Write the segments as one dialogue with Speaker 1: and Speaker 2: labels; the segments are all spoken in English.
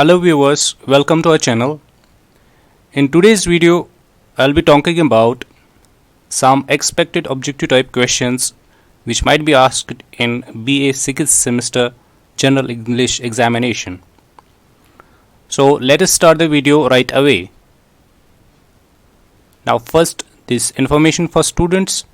Speaker 1: Hello viewers, welcome to our channel. In today's video, I'll be talking about some expected objective type questions which might be asked in BA 6th semester General English examination. So let us start the video right away. Now first, this information for students.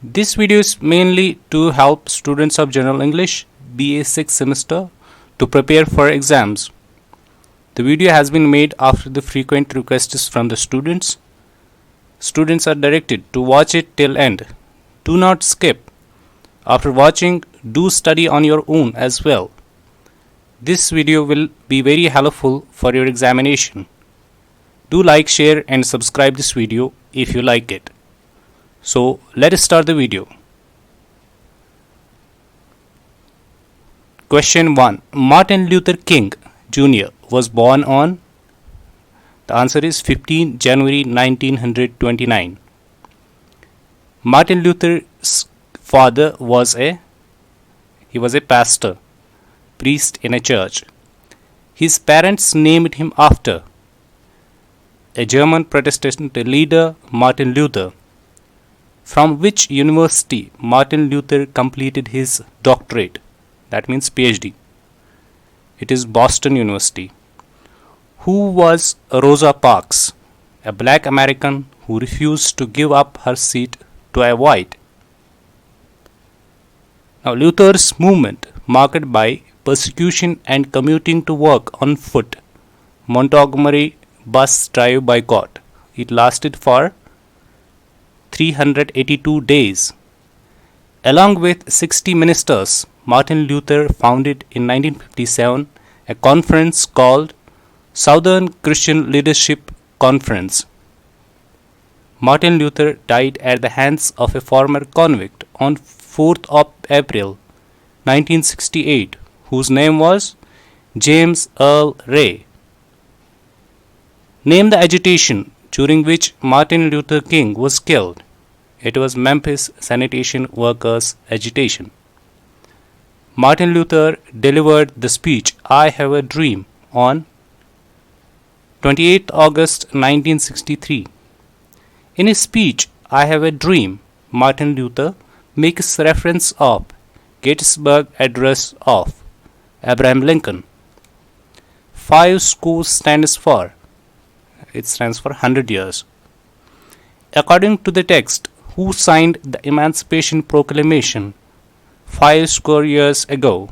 Speaker 1: This video is mainly to help students of General English BA 6th semester to prepare for exams. The video has been made after the frequent requests from the students. Students are directed to watch it till end. Do not skip. After watching, do study on your own as well. This video will be very helpful for your examination. Do like, share and subscribe this video if you like it. So let us start the video. Question 1. Martin Luther King Jr. was born on? The answer is 15 January 1929. Martin Luther's father was a pastor, priest in a church. His parents named him after a German Protestant leader, Martin Luther. From which university Martin Luther completed his doctorate? That means PhD. It is Boston University. Who was Rosa Parks? A black American who refused to give up her seat to a white. Now Luther's movement, marked by persecution and commuting to work on foot, Montgomery bus drive boycott. It lasted for 382 days. Along with 60 ministers, Martin Luther founded in 1957 a conference called Southern Christian Leadership Conference. Martin Luther died at the hands of a former convict on 4th of April 1968, whose name was James Earl Ray. Name the agitation during which Martin Luther King was killed. It was Memphis sanitation workers' agitation. Martin Luther delivered the speech I Have a Dream on 28 August 1963. In his speech I Have a Dream, Martin Luther makes reference of Gettysburg Address of Abraham Lincoln. 5 scores stands for? It stands for 100 years. According to the text, who signed the Emancipation Proclamation 50 years ago?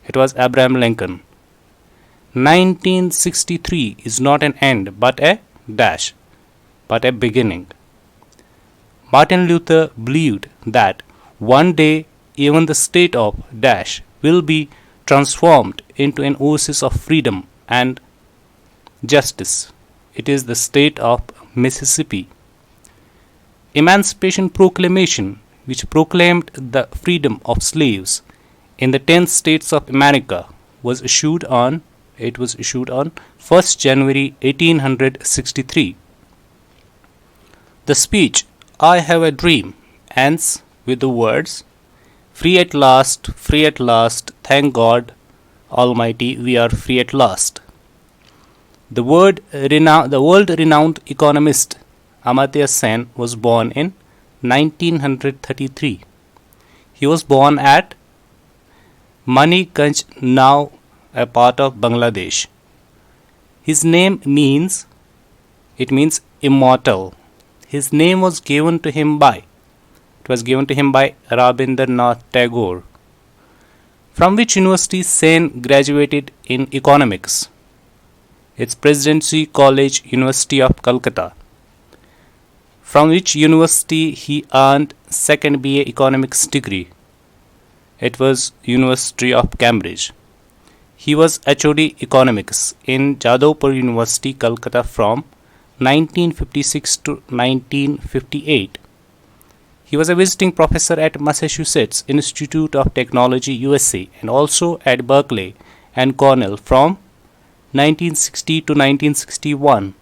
Speaker 1: It was Abraham Lincoln. 1963 is not an end but a dash, but a beginning. Martin Luther believed that one day even the state of dash will be transformed into an oasis of freedom and justice. It is the state of Mississippi. Emancipation Proclamation, which proclaimed the freedom of slaves in the 10 states of America, was issued on 1st January 1863. The speech I Have a Dream ends with the words, free at last, thank God Almighty, we are free at last. The world-renowned economist Amartya Sen was born in 1933. He was born at Maniganj, now a part of Bangladesh. His name means immortal. His name was given to him by Rabindranath Tagore. From which university Sen graduated in economics? It's Presidency College, University of Calcutta. From which university he earned second BA Economics degree? It was University of Cambridge. He was HOD Economics in Jadavpur University, Calcutta from 1956 to 1958. He was a visiting professor at Massachusetts Institute of Technology, USA, and also at Berkeley and Cornell from 1960 to 1961.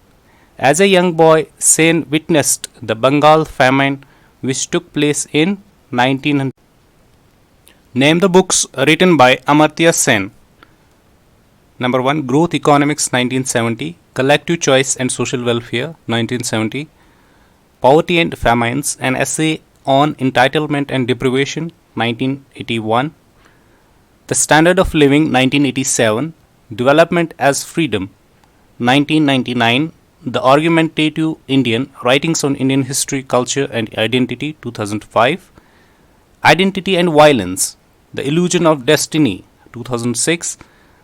Speaker 1: As a young boy, Sen witnessed the Bengal famine which took place in 1900. Name the books written by Amartya Sen. Number 1, Growth Economics 1970, Collective Choice and Social Welfare 1970, Poverty and Famines, an essay on entitlement and deprivation 1981, The Standard of Living 1987, Development as Freedom 1999, The Argumentative Indian, Writings on Indian History, Culture and Identity 2005, Identity and Violence, The Illusion of Destiny 2006,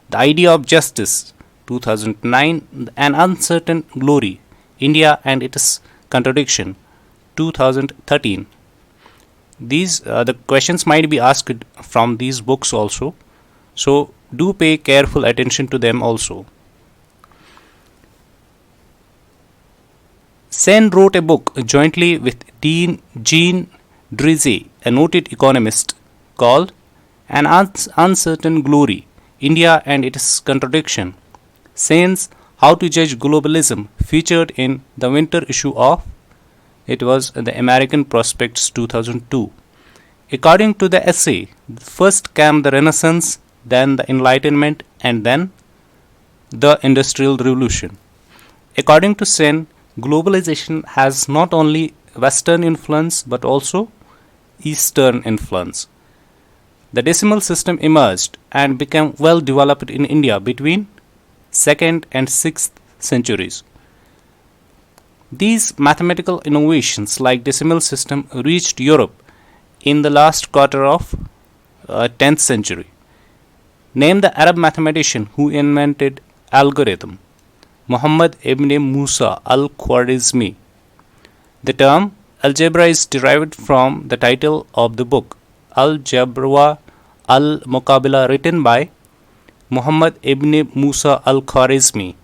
Speaker 1: The Idea of Justice 2009, An Uncertain Glory, India and Its Contradiction 2013. These the questions might be asked from these books also, so do pay careful attention to them also. Sen wrote a book jointly with Dean Jean Dreze, a noted economist, called An Uncertain Glory, India and Its Contradiction. Sen's How to Judge Globalism featured in the winter issue of it was the American Prospectus 2002. According to the essay, first came the Renaissance, then the Enlightenment, and then the Industrial Revolution. According to Sen, globalization has not only Western influence but also Eastern influence. The decimal system emerged and became well developed in India between 2nd and 6th centuries. These mathematical innovations like decimal system reached Europe in the last quarter of 10th century. Name the Arab mathematician who invented algorithm. Muhammad ibn Musa al-Khwarizmi. The term algebra is derived from the title of the book Al-Jabra al-Muqabila, written by Muhammad ibn Musa al-Khwarizmi.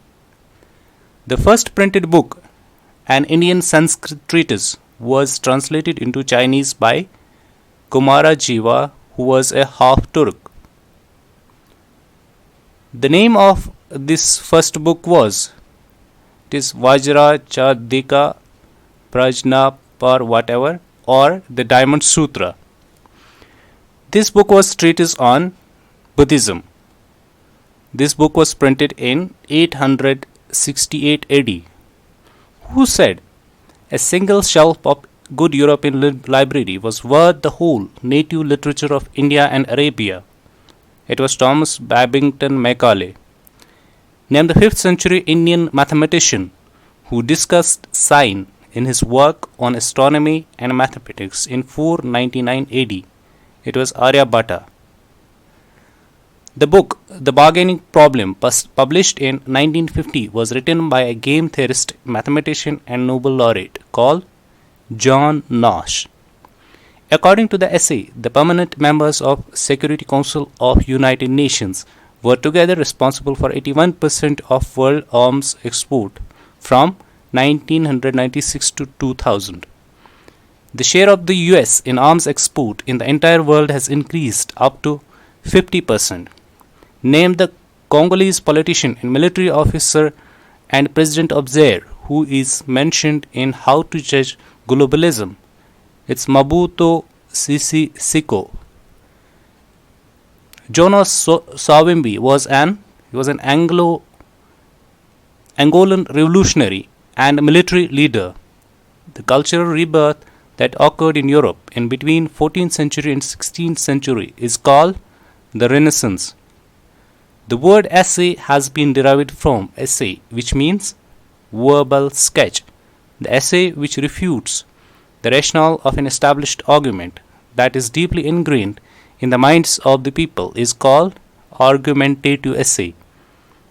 Speaker 1: The first printed book, an Indian Sanskrit treatise, was translated into Chinese by Kumara Jiva, who was a half Turk. The name of this first book was Vajra Chadika Prajna Par whatever, or the Diamond Sutra. This book was treatise on Buddhism. This book was printed in 868 AD. Who said a single shelf of good European library was worth the whole native literature of India and Arabia? It was Thomas Babington Macaulay. Name the 5th century Indian mathematician who discussed sign in his work on astronomy and mathematics in 499 AD. It was Aryabhatta. The book The Bargaining Problem, published in 1950, was written by a game theorist, mathematician and Nobel laureate called John Nash. According to the essay, the permanent members of Security Council of United Nations were together responsible for 81% of world arms export from 1996 to 2000. The share of the US in arms export in the entire world has increased up to 50%. Name the Congolese politician and military officer and president of Zaire who is mentioned in How to Judge Globalism. It's Mobutu Sese Seko. Jonas Savimbi was an Angolan revolutionary and military leader. The cultural rebirth that occurred in Europe in between 14th century and 16th century is called the Renaissance. The word essay has been derived from essay, which means verbal sketch. The essay which refutes the rationale of an established argument that is deeply ingrained in the minds of the people is called argumentative essay.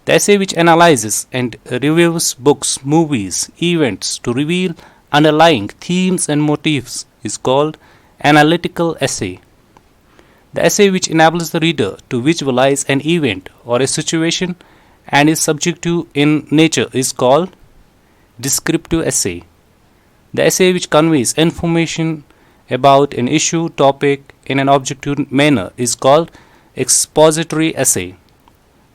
Speaker 1: The essay which analyzes and reviews books, movies, events to reveal underlying themes and motifs is called analytical essay. The essay which enables the reader to visualize an event or a situation and is subjective in nature is called descriptive essay. The essay which conveys information about an issue topic in an objective manner is called expository essay.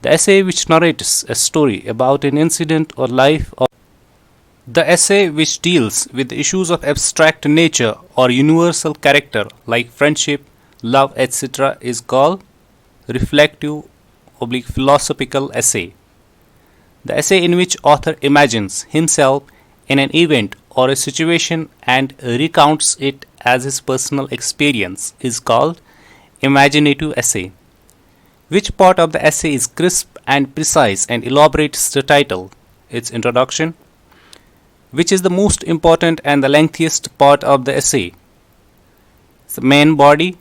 Speaker 1: The essay which narrates a story about an incident or life of the essay which deals with the issues of abstract nature or universal character like friendship, love, etc. is called reflective oblique philosophical essay. The essay in which author imagines himself in an event or a situation and recounts it as his personal experience is called imaginative essay. Which part of the essay is crisp and precise and elaborates the title, its introduction? Which is the most important and the lengthiest part of the essay? The main body.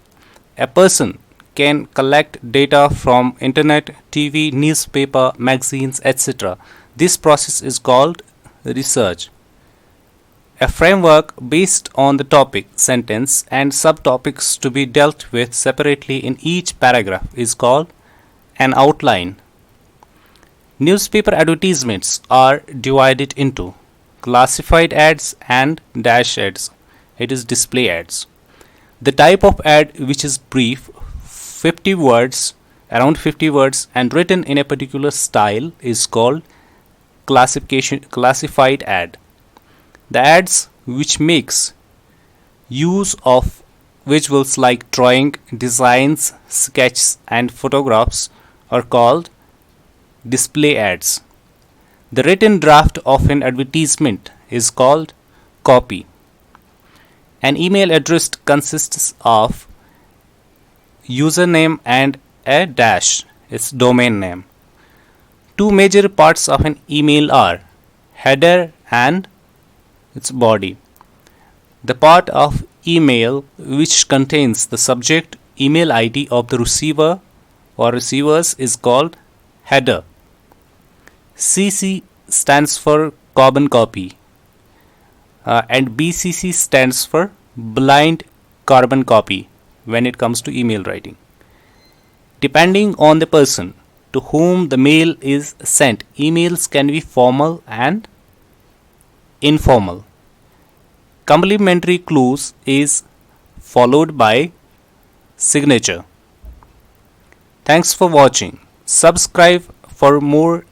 Speaker 1: A person can collect data from internet, TV, newspaper, magazines, etc. This process is called research. A framework based on the topic, sentence, and subtopics to be dealt with separately in each paragraph is called an outline. Newspaper advertisements are divided into classified ads and dash ads. It is display ads. The type of ad which is brief, 50 words, around 50 words, and written in a particular style is called classified ad. The ads which makes use of visuals like drawing, designs, sketches, and photographs are called display ads. The written draft of an advertisement is called copy. An email address consists of username and a dash, its domain name. Two major parts of an email are header and its body. The part of email which contains the subject, email ID of the receiver or receivers is called header. CC stands for carbon copy and BCC stands for blind carbon copy when it comes to email writing. Depending on the person to whom the mail is sent, emails can be formal and informal. Complementary clause is followed by signature. Thanks for watching. Subscribe for more